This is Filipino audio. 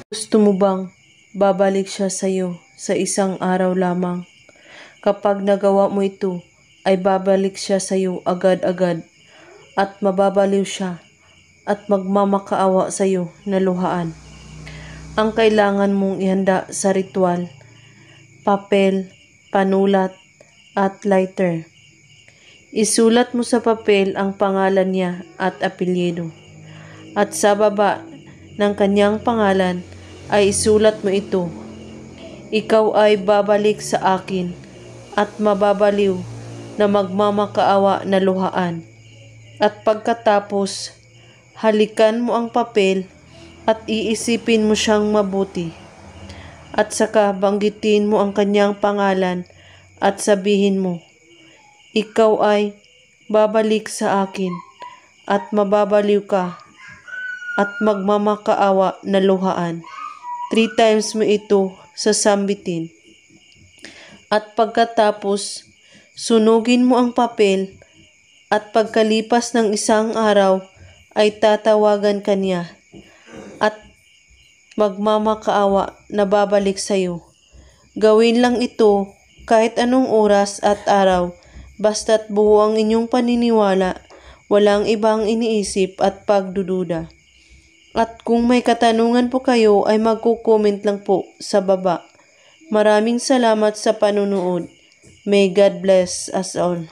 Gusto mo bang babalik siya sa iyo sa isang araw lamang? Kapag nagawa mo ito, ay babalik siya sa iyo agad-agad at mababaliw siya at magmamakaawa sa iyo na luhaan. Ang kailangan mong ihanda sa ritual, papel, panulat, at lighter. Isulat mo sa papel ang pangalan niya at apelyido. At sa baba ng kanyang pangalan ay isulat mo ito. Ikaw ay babalik sa akin at mababaliw na magmamakaawa na luhaan. At pagkatapos, halikan mo ang papel at iisipin mo siyang mabuti. At saka banggitin mo ang kanyang pangalan at sabihin mo, ikaw ay babalik sa akin at mababaliw ka at magmamakaawa na luhaan. 3 times mo ito sasambitin. At pagkatapos, sunugin mo ang papel at pagkalipas ng isang araw ay tatawagan ka niya at magmamakaawa na babalik sa iyo. Gawin lang ito kahit anong oras at araw, basta't buo ang inyong paniniwala, walang ibang iniisip at pagdududa. At kung may katanungan po kayo ay magko-comment lang po sa baba. Maraming salamat sa panunood. May God bless us all.